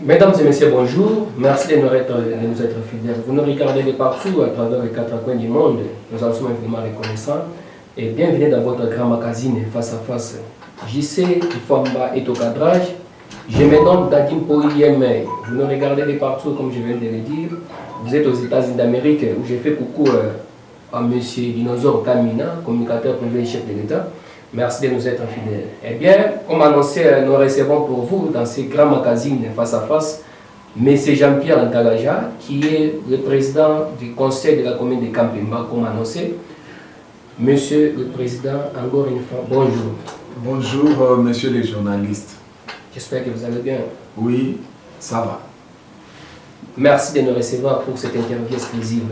Mesdames et messieurs, bonjour. Merci de nous être fidèles. Vous nous regardez de partout à travers les quatre coins du monde. Nous en sommes vraiment reconnaissants. Et bienvenue dans votre grand magazine Face à Face. JC Ifamba est au cadrage. Je me nomme Dadim Pouyeme. Vous nous regardez de partout, comme je viens de le dire. Vous êtes aux États-Unis d'Amérique, où j'ai fait coucou à M. Dinosaure Kamina, communicateur privé et chef de l'État. Merci de nous être fidèles. Eh bien, comme annoncé, nous recevons pour vous dans ces grands magazines Face à Face, M. Jean-Pierre Ntalaja, qui est le président du conseil de la commune de Kampemba, comme annoncé. Monsieur le président, encore une fois, bonjour. Bonjour, messieurs les journalistes. J'espère que vous allez bien. Oui, ça va. Merci de nous recevoir pour cette interview exclusive.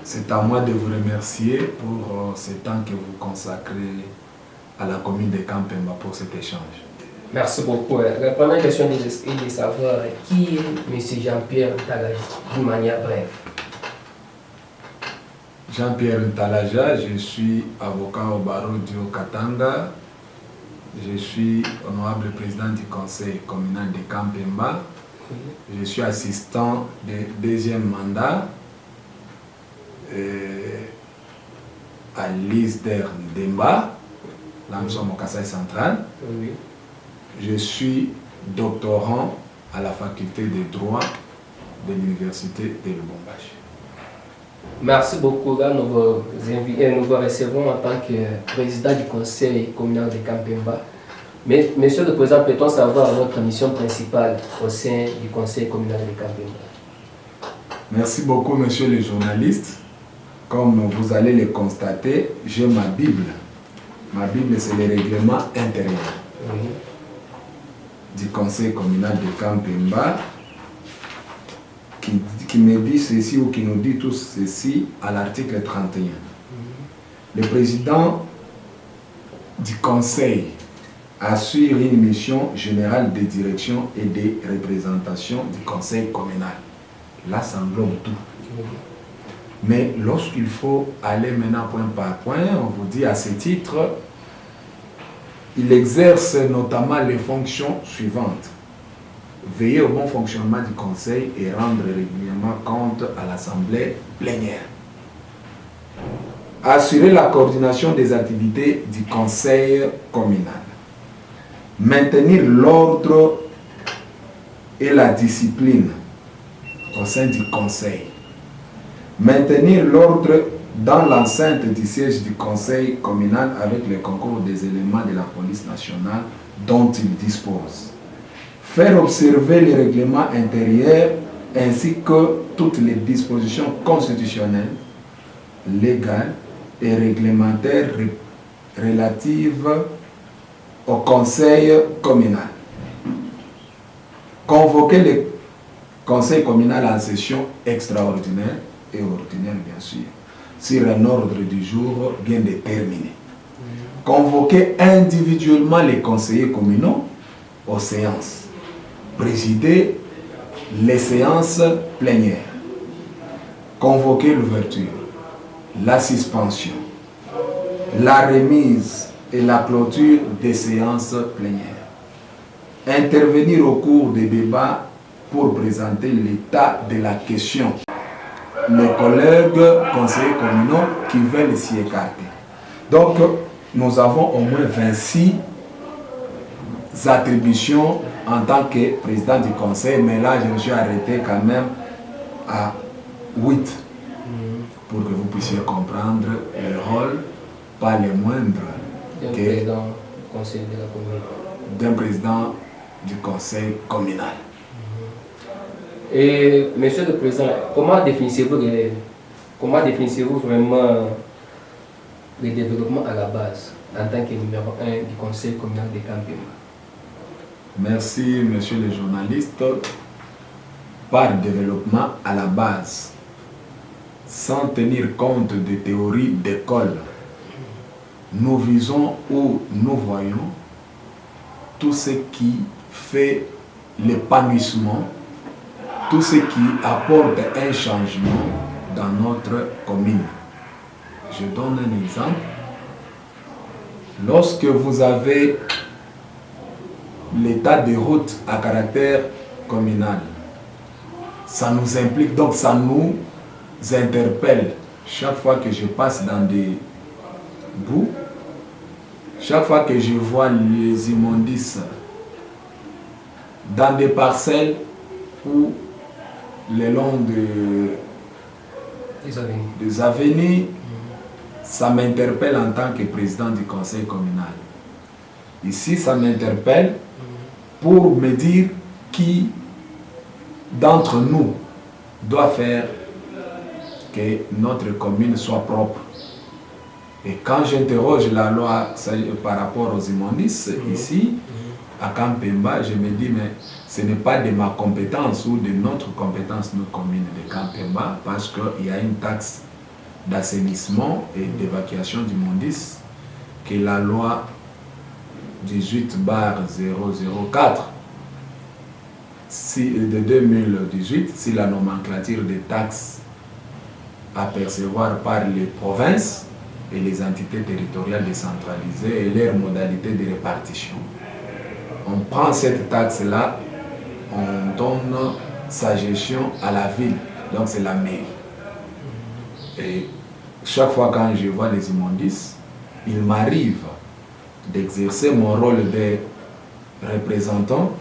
C'est à moi de vous remercier pour ce temps que vous consacrez à la commune de Kampemba pour cet échange. Merci beaucoup. La première question est de savoir qui est M. Jean-Pierre Ntalaja, d'une manière brève. Jean-Pierre Ntalaja, je suis avocat au barreau du Haut-Katanga. Je suis honorable président du conseil communal de Kampemba. Je suis assistant de deuxième mandat à l'ISDER Ndemba. Là, nous sommes au Kasaï central. Oui. Je suis doctorant à la faculté de droit de l'université de Lubumbashi. Merci beaucoup. Là, nous vous recevons en tant que président du conseil communal de Kampemba. Mais, monsieur le président, peut-on savoir votre mission principale au sein du conseil communal de Kampemba? Merci beaucoup, monsieur le journaliste. Comme vous allez le constater, j'ai ma Bible. Ma Bible, c'est le règlement intérieur du conseil communal de Kampemba qui me dit ceci ou qui nous dit tout ceci à l'article 31. Le président du conseil assure une mission générale de direction et de représentation du conseil communal. Là, ça englobe tout. Mais lorsqu'il faut aller maintenant point par point, on vous dit à ce titre, il exerce notamment les fonctions suivantes. Veiller au bon fonctionnement du conseil et rendre régulièrement compte à l'assemblée plénière. Assurer la coordination des activités du conseil communal. Maintenir l'ordre et la discipline au sein du conseil. Maintenir l'ordre dans l'enceinte du siège du conseil communal avec le concours des éléments de la police nationale dont il dispose. Faire observer les règlements intérieurs ainsi que toutes les dispositions constitutionnelles, légales et réglementaires relatives au conseil communal. Convoquer le conseil communal en session extraordinaire et ordinaire, bien sûr, sur un ordre du jour bien déterminé. Convoquer individuellement les conseillers communaux aux séances. Présider les séances plénières. Convoquer l'ouverture, la suspension, la remise et la clôture des séances plénières. Intervenir au cours des débats pour présenter l'état de la question. Les collègues conseillers communaux qui veulent s'y écarter. Donc, nous avons au moins 26 attributions en tant que président du conseil, mais là, je me suis arrêté quand même à 8 pour que vous puissiez comprendre le rôle, pas le moindre, d'un président du conseil communal. Et monsieur le président, comment définissez-vous vraiment le développement à la base en tant que numéro 1 du conseil communal de Kampemba? Merci, monsieur le journaliste. Par développement à la base, sans tenir compte des théories d'école, nous visons ou nous voyons tout ce qui fait l'épanouissement, tout ce qui apporte un changement dans notre commune. Je donne un exemple. Lorsque vous avez l'état de route à caractère communal, ça nous implique, donc ça nous interpelle. Chaque fois que je passe dans des bouts, chaque fois que je vois les immondices dans des parcelles ou le long des avenues, ça m'interpelle en tant que président du conseil communal. Ici, ça m'interpelle pour me dire qui d'entre nous doit faire que notre commune soit propre. Et quand j'interroge la loi par rapport aux immondices ici, à Kampemba, je me dis, mais ce n'est pas de ma compétence ou de notre compétence, nos communes de Kampemba, parce qu'il y a une taxe d'assainissement et d'évacuation d'immondices que la loi 18/004 de 2018, si la nomenclature des taxes à percevoir par les provinces et les entités territoriales décentralisées et leurs modalités de répartition. On prend cette taxe-là, on donne sa gestion à la ville, donc c'est la mairie. Et chaque fois quand je vois les immondices, il m'arrive d'exercer mon rôle de représentant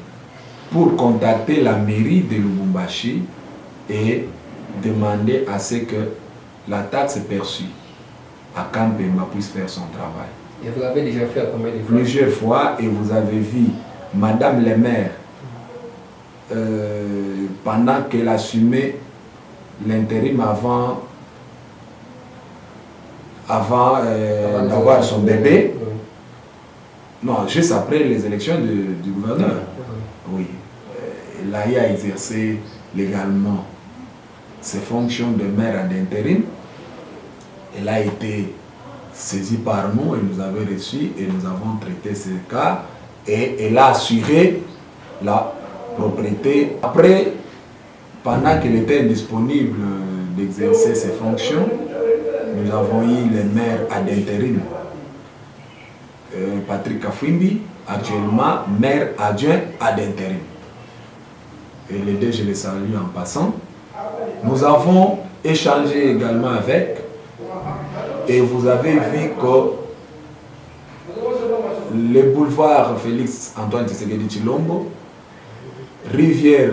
pour contacter la mairie de Lubumbashi et demander à ce que la taxe perçue à Kampemba puisse faire son travail. Et vous l'avez déjà fait à combien de fois? Plusieurs fois, et vous avez vu Madame le maire, pendant qu'elle assumait l'intérim avant d'avoir son bébé, non, juste après les élections du gouverneur, oui, elle a exercé légalement ses fonctions de maire à l'intérim. Elle a été saisie par nous et nous avait reçu et nous avons traité ce cas et elle a assuré la propriété. Après, pendant qu'elle était indisponible d'exercer ses fonctions, nous avons eu le maire à l'intérim, Patrick Kafwimbi, actuellement maire adjoint à l'intérim. Et les deux, je les salue en passant. Nous avons échangé également avec, et vous avez vu que le boulevard Félix Antoine Tshisekedi Tshilombo, rivière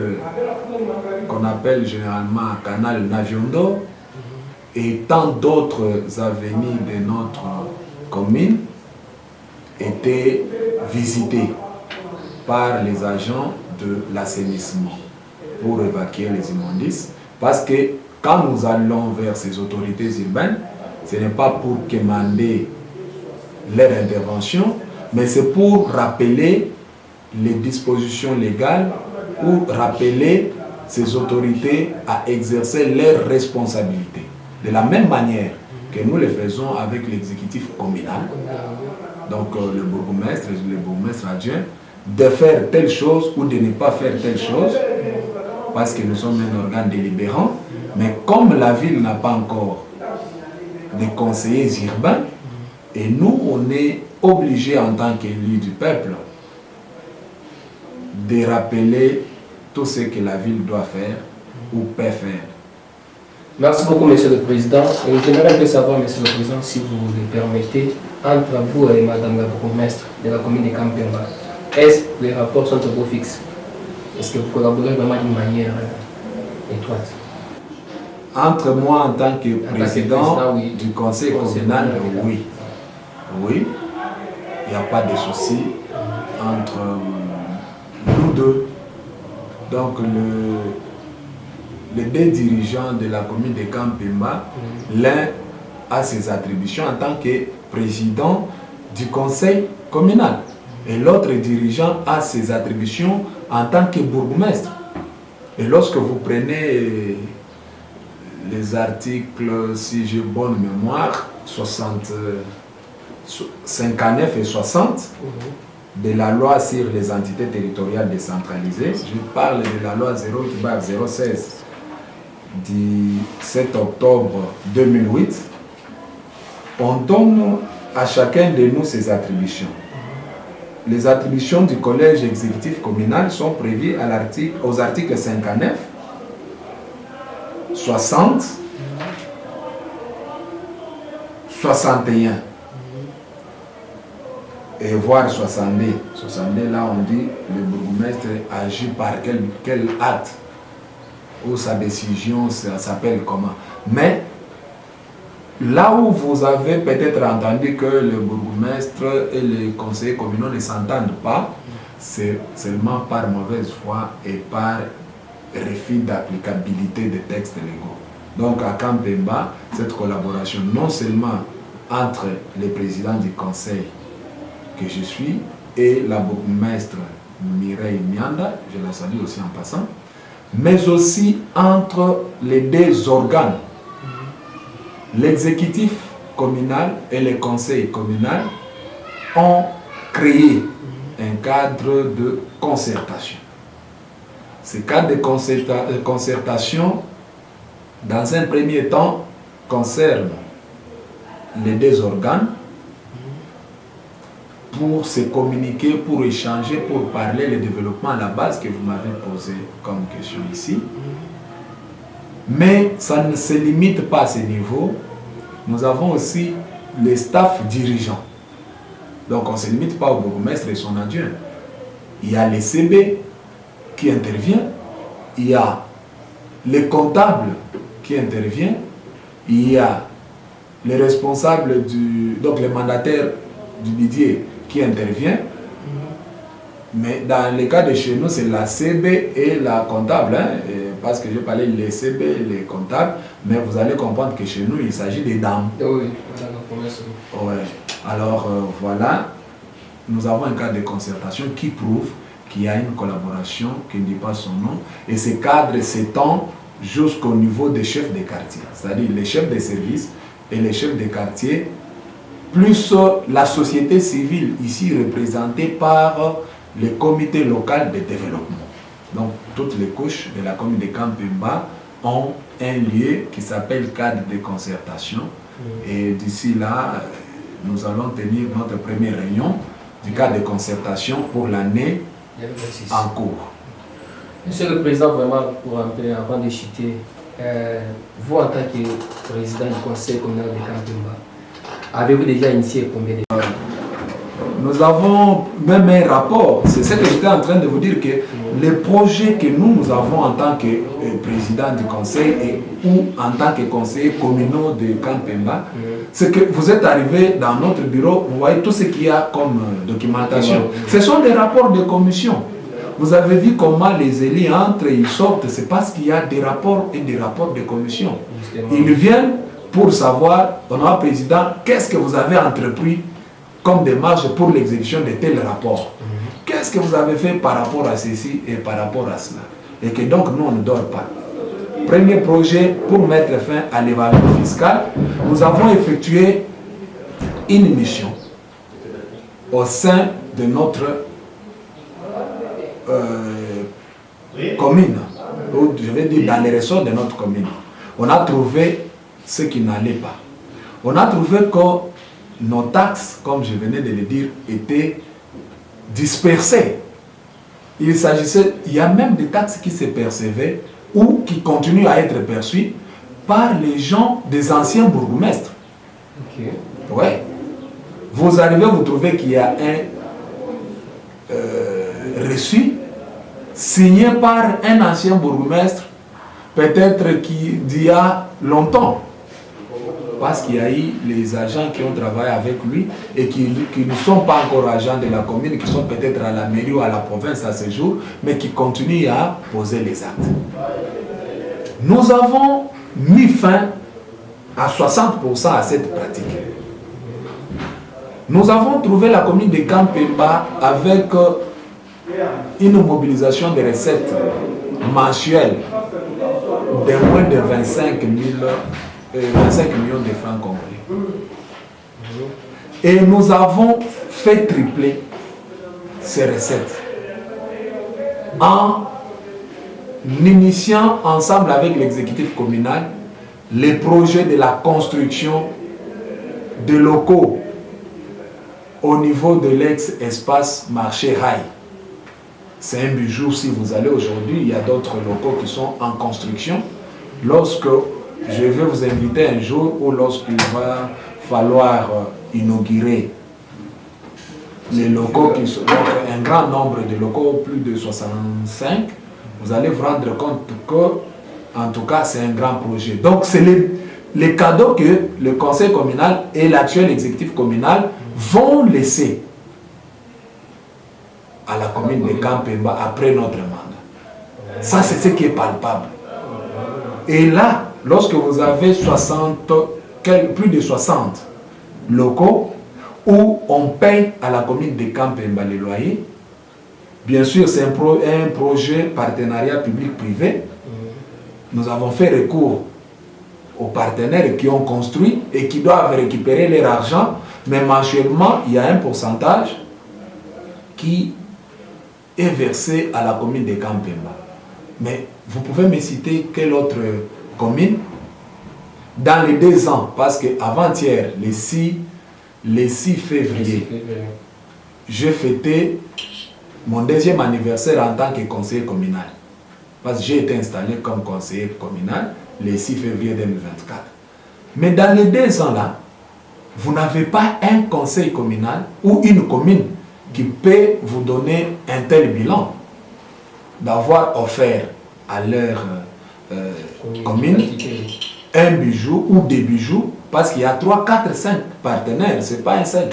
qu'on appelle généralement canal Naviondo, et tant d'autres avenues de notre commune étaient visitées par les agents de l'assainissement pour évacuer les immondices. Parce que quand nous allons vers ces autorités urbaines, ce n'est pas pour quémander leur intervention, mais c'est pour rappeler les dispositions légales ou rappeler ces autorités à exercer leurs responsabilités. De la même manière que nous le faisons avec l'exécutif communal, donc le bourgmestre et le bourgmestre adjoint, de faire telle chose ou de ne pas faire telle chose, parce que nous sommes un organe délibérant, mais comme la ville n'a pas encore de conseillers urbains, et nous, on est obligés en tant qu'élus du peuple de rappeler tout ce que la ville doit faire ou peut faire. Merci beaucoup, Monsieur le Président. Et j'aimerais un peu savoir, Monsieur le Président, si vous le permettez, entre vous et Madame la bourgmestre de la commune de Kampemba, est-ce que les rapports sont au fixe? Est-ce que vous collaborez vraiment d'une manière étroite? Entre moi en tant que président oui, du conseil communal, oui. Oui, il n'y a pas de souci entre nous deux. Donc les deux dirigeants de la commune de Kampemba, l'un a ses attributions en tant que président du conseil communal et l'autre dirigeant a ses attributions en tant que bourgmestre. Et lorsque vous prenez les articles, si j'ai bonne mémoire, 59 et 60 de la loi sur les entités territoriales décentralisées, je parle de la loi 08/016 du 7 octobre 2008, on donne à chacun de nous ses attributions. les attributions du collège exécutif communal sont prévues aux articles 59, 60, 61 et voire 62. 62, là on dit le bourgmestre agit par quel acte ou sa décision, ça s'appelle comment. Mais là où vous avez peut-être entendu que le bourgmestre et les conseillers communaux ne s'entendent pas, c'est seulement par mauvaise foi et par refus d'applicabilité des textes légaux. Donc à Kampemba, cette collaboration non seulement entre les présidents du conseil que je suis et la bourgmestre Mireille Mianda, je la salue aussi en passant, mais aussi entre les deux organes, l'exécutif communal et le conseil communal ont créé un cadre de concertation. Ce cadre de concertation, dans un premier temps, concerne les deux organes pour se communiquer, pour échanger, pour parler le développement à la base que vous m'avez posé comme question ici. Mais ça ne se limite pas à ce niveau. Nous avons aussi les staffs dirigeants. Donc on ne se limite pas au bourgmestre et son adjoint. Il y a les CB qui intervient, il y a les comptables qui interviennent, il y a les responsables donc les mandataires du budget qui intervient. Mais dans le cas de chez nous, c'est la CB et la comptable, hein, parce que je parlais les CB et les comptables, mais vous allez comprendre que chez nous, il s'agit des dames. Oui, ouais. Alors voilà, nous avons un cadre de concertation qui prouve qu'il y a une collaboration qui ne dit pas son nom, et ce cadre s'étend jusqu'au niveau des chefs de quartier, c'est-à-dire les chefs de service et les chefs de quartier, plus la société civile ici représentée par le comité local de développement. Donc toutes les couches de la commune de Kampemba ont un lieu qui s'appelle cadre de concertation. Et d'ici là, nous allons tenir notre première réunion du cadre de concertation pour l'année en cours. Monsieur le Président, vraiment, pour un peu avant de chuter, vous en tant que président du conseil communal de Kampemba, avez-vous déjà initié combien de... Nous avons même un rapport, c'est ce que j'étais en train de vous dire, que les projets que nous avons en tant que président du conseil ou en tant que conseiller communaux de Kampemba, c'est que vous êtes arrivé dans notre bureau, vous voyez tout ce qu'il y a comme documentation. Ce sont des rapports de commission. Vous avez vu comment les élus entrent et ils sortent, c'est parce qu'il y a des rapports et des rapports de commission. Ils viennent pour savoir, honorable président, qu'est-ce que vous avez entrepris comme démarche pour l'exécution de tels rapports. Qu'est-ce que vous avez fait par rapport à ceci et par rapport à cela? Et que donc nous, on ne dort pas. Premier projet pour mettre fin à l'évasion fiscale, nous avons effectué une mission au sein de notre commune, ou je vais dire dans les ressorts de notre commune. On a trouvé ce qui n'allait pas. On a trouvé que nos taxes, comme je venais de le dire, étaient dispersées. Il y a même des taxes qui se percevaient ou qui continuent à être perçues par les gens des anciens bourgmestres. Ouais. Vous arrivez, vous trouvez qu'il y a un reçu signé par un ancien bourgmestre, peut-être d'il y a longtemps. Parce qu'il y a eu les agents qui ont travaillé avec lui et qui ne sont pas encore agents de la commune, qui sont peut-être à la mairie ou à la province à ce jour, mais qui continuent à poser les actes. Nous avons mis fin à 60% à cette pratique. Nous avons trouvé la commune de Kampemba avec une mobilisation de recettes mensuelles de moins de 25 millions de francs congolais. Et nous avons fait tripler ces recettes en initiant ensemble avec l'exécutif communal les projets de la construction de locaux au niveau de l'ex-espace marché High. C'est un bijou. Si vous allez aujourd'hui, il y a d'autres locaux qui sont en construction. Lorsque je vais vous inviter un jour ou lorsqu'il va falloir inaugurer les locaux qui sont donc un grand nombre de locaux, plus de 65, vous allez vous rendre compte que, en tout cas, c'est un grand projet. Donc, c'est les cadeaux que le conseil communal et l'actuel exécutif communal vont laisser à la commune de Kampemba après notre mandat. Ça, c'est ce qui est palpable. Et là, lorsque vous avez plus de 60 locaux où on paye à la commune de Kampemba les loyers, bien sûr, c'est un projet partenariat public-privé. Nous avons fait recours aux partenaires qui ont construit et qui doivent récupérer leur argent, mais mensuellement, il y a un pourcentage qui est versé à la commune de Kampemba. Mais vous pouvez me citer quelle autre commune dans les 2 ans, parce qu'avant-hier, le 6 février, j'ai fêté mon 2e anniversaire en tant que conseiller communal. Parce que j'ai été installé comme conseiller communal le 6 février 2024. Mais dans les 2 ans-là, vous n'avez pas un conseil communal ou une commune qui peut vous donner un tel bilan d'avoir offert à leur commune un bijou ou des bijoux, parce qu'il y a 3, 4, 5 partenaires, ce n'est pas un seul.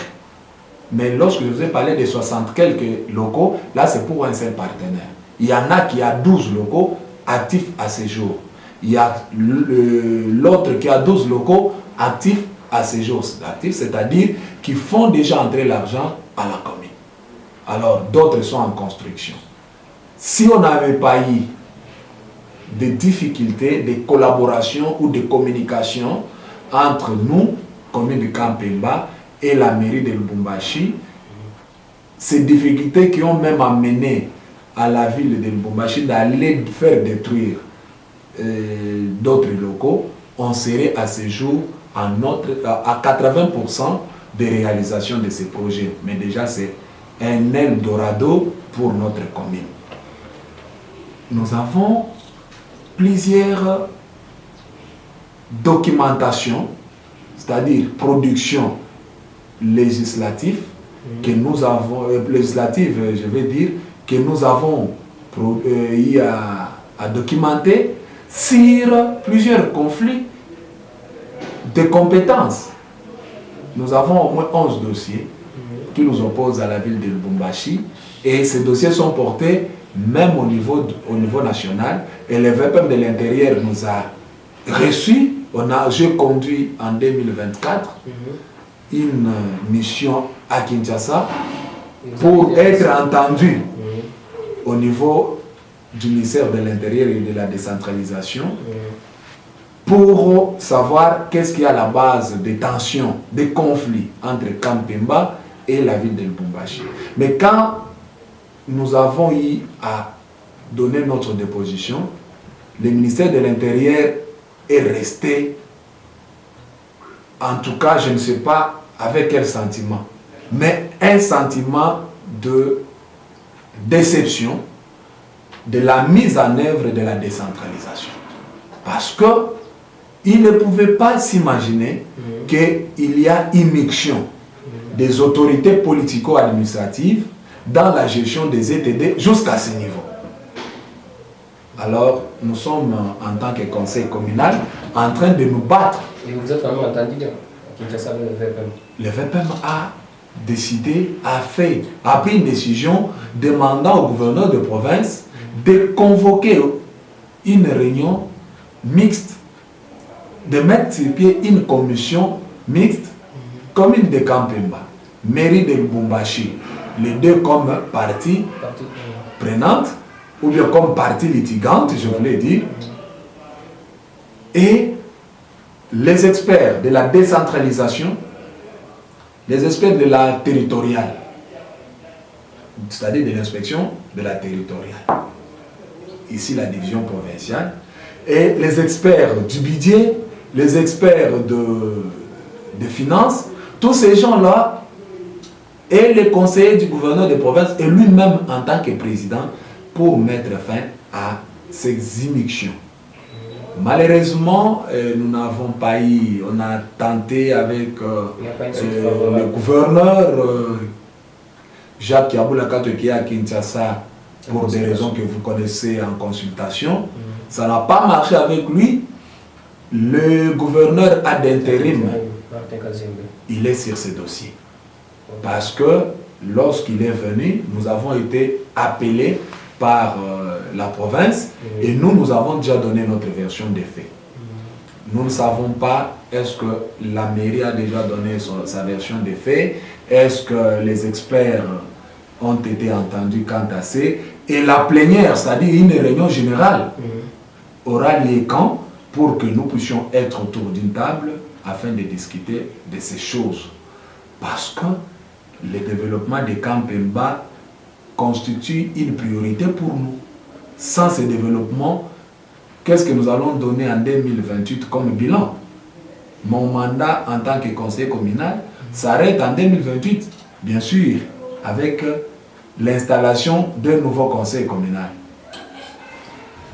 Mais lorsque je vous ai parlé de 60 quelques locaux, là c'est pour un seul partenaire. Il y en a qui a 12 locaux actifs à ce jour. Il y a l'autre qui a 12 locaux actifs à ce jour. Actifs, c'est-à-dire qui font déjà entrer l'argent à la commune. Alors d'autres sont en construction. Si on n'avait pas eu de difficultés, de collaboration ou de communication entre nous, commune de Kampemba, et la mairie de Lubumbashi, ces difficultés qui ont même amené à la ville de Lubumbashi d'aller faire détruire d'autres locaux, on serait à ce jour à 80% de réalisation de ces projets. Mais déjà, c'est un Eldorado pour notre commune. Nous avons plusieurs documentations, c'est-à-dire production législative que nous avons, je vais dire, que nous avons eu à documenter sur plusieurs conflits de compétences. Nous avons au moins 11 dossiers qui nous opposent à la ville de Lubumbashi, et ces dossiers sont portés même au niveau national, et le VPM de l'Intérieur nous a reçus. J'ai conduit en 2024 une mission à Kinshasa pour être entendu au niveau du ministère de l'Intérieur et de la décentralisation pour savoir qu'est-ce qui est à la base des tensions, des conflits entre Kampemba et la ville de Lubumbashi. Mais quand nous avons eu à donner notre déposition, le ministère de l'Intérieur est resté, en tout cas, je ne sais pas avec quel sentiment, mais un sentiment de déception de la mise en œuvre de la décentralisation. Parce qu'il ne pouvait pas s'imaginer qu'il y a immixtion des autorités politico-administratives dans la gestion des ETD jusqu'à ce niveau. Alors, nous sommes en tant que conseil communal en train de nous battre. Et vous êtes vraiment entendu à Kinshasa, le VPM? Le VPM a décidé, a pris une décision demandant au gouverneur de province de convoquer une réunion mixte, de mettre sur pied une commission mixte, commune de Kampemba, mairie de Lubumbashi, les deux comme partie prenante, ou bien comme partie litigante, je voulais dire, et les experts de la décentralisation, les experts de la territoriale, c'est-à-dire de l'inspection de la territoriale, ici la division provinciale, et les experts du budget, les experts de finances, tous ces gens-là et les conseillers du gouverneur de province et lui-même en tant que président pour mettre fin à ces immixtions. Malheureusement, nous n'avons pas eu, on a tenté avec le gouverneur Jacques Yaboulakato qui est à Kinshasa pour des raisons que vous connaissez en consultation. Ça n'a pas marché avec lui. Le gouverneur ad intérim, il est sur ce dossier. Parce que lorsqu'il est venu, nous avons été appelés par la province et nous avons déjà donné notre version des faits. Nous ne savons pas est-ce que la mairie a déjà donné sa version des faits, est-ce que les experts ont été entendus quant à ça, et la plénière, c'est-à-dire une réunion générale, aura lieu quand pour que nous puissions être autour d'une table afin de discuter de ces choses. Parce que le développement des Campemba constitue une priorité pour nous. Sans ce développement, qu'est-ce que nous allons donner en 2028 comme bilan? Mon mandat en tant que conseiller communal s'arrête en 2028, bien sûr, avec l'installation d'un nouveau conseil communal.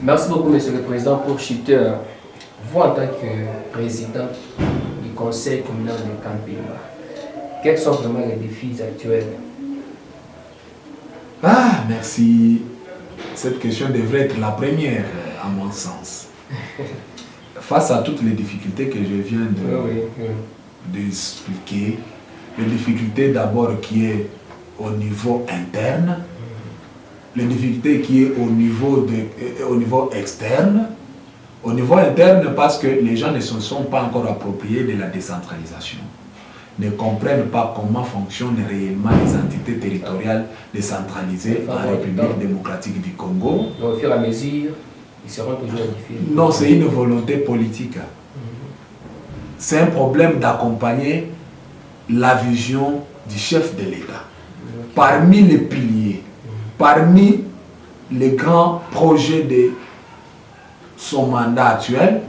Merci beaucoup, Monsieur le Président, pour chuter. Vous, en tant que président du conseil communal de Campemba, quels sont vraiment les défis actuels? Ah, merci. Cette question devrait être la première, à mon sens. Face à toutes les difficultés que je viens d'expliquer, les difficultés d'abord qui est au niveau interne, les difficultés qui est au niveau externe. Au niveau interne, parce que les gens ne se sont pas encore appropriés de la décentralisation, ne comprennent pas comment fonctionnent réellement les entités territoriales décentralisées en République démocratique du Congo. Au fur et à mesure, ils seront toujours difficiles. Non, c'est une volonté politique. C'est un problème d'accompagner la vision du chef de l'État. Parmi les piliers, parmi les grands projets de son mandat actuel,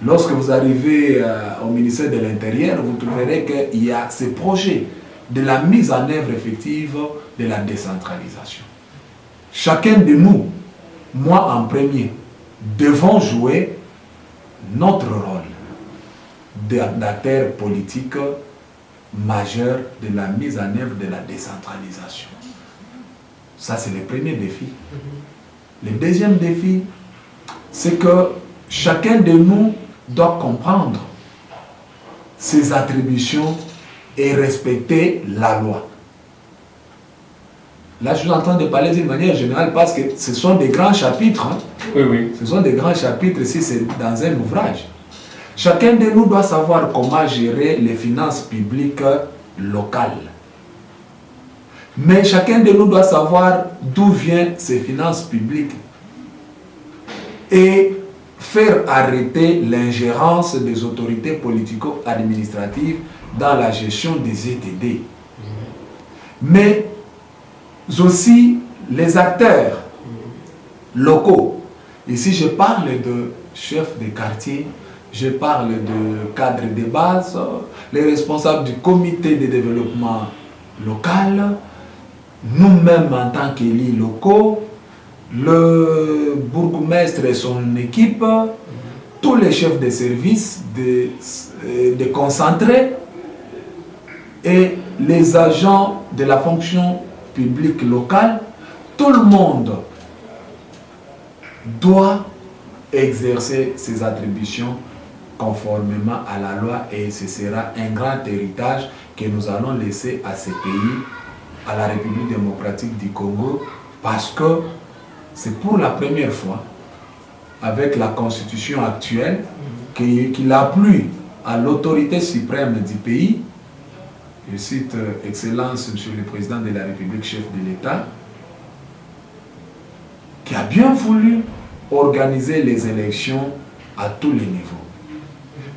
lorsque vous arrivez au ministère de l'Intérieur, vous trouverez qu'il y a ces projets de la mise en œuvre effective de la décentralisation. Chacun de nous, moi en premier, devons jouer notre rôle d'acteur politique majeur de la mise en œuvre de la décentralisation. Ça, c'est le premier défi. Le deuxième défi, c'est que chacun de nous doit comprendre ses attributions et respecter la loi. Là, je suis en train de parler d'une manière générale parce que ce sont des grands chapitres. Hein. Oui, oui. Ce sont des grands chapitres si c'est dans un ouvrage. Chacun de nous doit savoir comment gérer les finances publiques locales. Mais chacun de nous doit savoir d'où viennent ces finances publiques et faire arrêter l'ingérence des autorités politico-administratives dans la gestion des ETD. Mais aussi les acteurs locaux. Ici, je parle de chefs de quartier, je parle de cadres de base, les responsables du comité de développement local, nous-mêmes en tant qu'élus locaux, le bourgmestre et son équipe, tous les chefs de service de concentrés et les agents de la fonction publique locale, tout le monde doit exercer ses attributions conformément à la loi et ce sera un grand héritage que nous allons laisser à ce pays, à la République démocratique du Congo, parce que c'est pour la première fois, avec la constitution actuelle, qu'il a plu à l'autorité suprême du pays, je cite Excellence, Monsieur le Président de la République, chef de l'État, qui a bien voulu organiser les élections à tous les niveaux.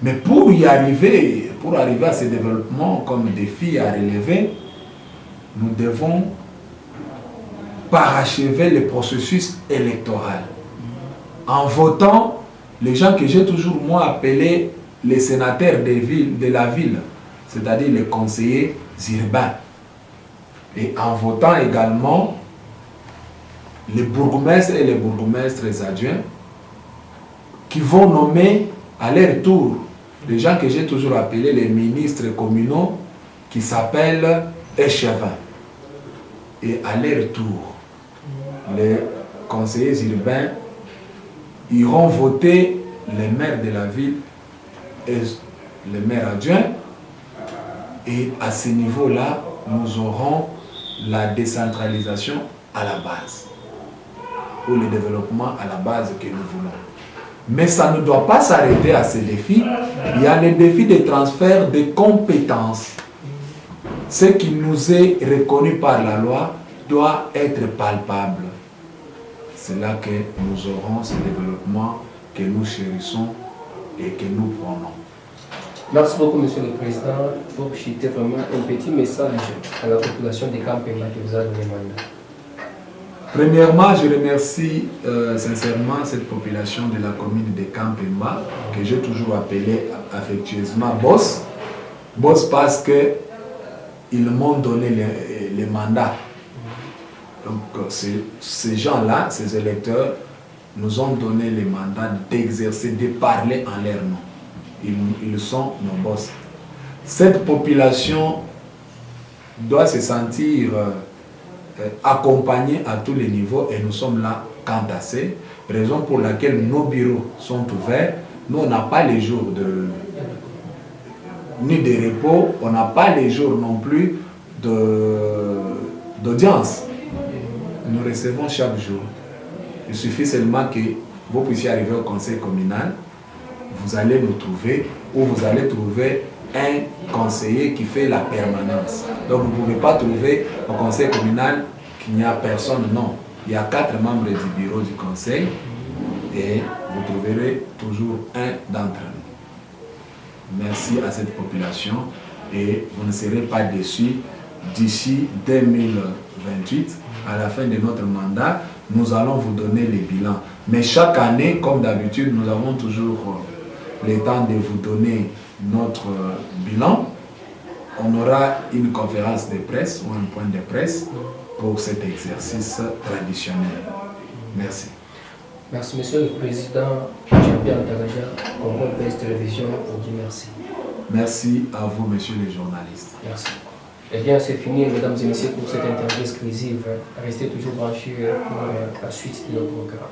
Mais pour y arriver, pour arriver à ce développement comme défi à relever, nous devons parachever le processus électoral en votant les gens que j'ai toujours moi appelés les sénateurs de la ville, c'est-à-dire les conseillers urbains. Et en votant également les bourgmestres et les bourgmestres adjoints qui vont nommer à leur tour les gens que j'ai toujours appelés les ministres communaux qui s'appellent échevins. Et à leur tour, les conseillers urbains iront voter les maires de la ville et les maires adjoints. Et à ce niveau-là, nous aurons la décentralisation à la base, ou le développement à la base que nous voulons. Mais ça ne doit pas s'arrêter à ces défis. Il y a le défi des transferts de compétences. Ce qui nous est reconnu par la loi doit être palpable. C'est là que nous aurons ce développement que nous chérissons et que nous prenons. Merci beaucoup, Monsieur le Président, pour citer vraiment un petit message à la population des Campemba que vous avez donné mandat. Premièrement, je remercie sincèrement cette population de la commune de Campemba, que j'ai toujours appelée affectueusement boss. Boss parce qu'ils m'ont donné les mandats. Donc ces gens-là, ces électeurs, nous ont donné les mandats d'exercer, de parler en leur nom. Ils sont nos boss. Cette population doit se sentir accompagnée à tous les niveaux et nous sommes là quant à ces, raison pour laquelle nos bureaux sont ouverts. Nous, on n'a pas les jours ni de repos, on n'a pas les jours non plus d'audience. Nous recevons chaque jour. Il suffit seulement que vous puissiez arriver au conseil communal, vous allez nous trouver, ou vous allez trouver un conseiller qui fait la permanence. Donc vous ne pouvez pas trouver au conseil communal qu'il n'y a personne, non. Il y a 4 membres du bureau du conseil et vous trouverez toujours un d'entre nous. Merci à cette population et vous ne serez pas déçus. D'ici 2028, à la fin de notre mandat, nous allons vous donner les bilans. Mais chaque année, comme d'habitude, nous avons toujours le temps de vous donner notre bilan. On aura une conférence de presse ou un point de presse pour cet exercice traditionnel. Merci. Merci, Monsieur le Président. Jean-Pierre Ntagaja, Congo PS Télévision, vous dit merci. Merci à vous, messieurs les journalistes. Merci. Eh bien, c'est fini, mesdames et messieurs, pour cette interview exclusive. Restez toujours branchés pour la suite de notre programme.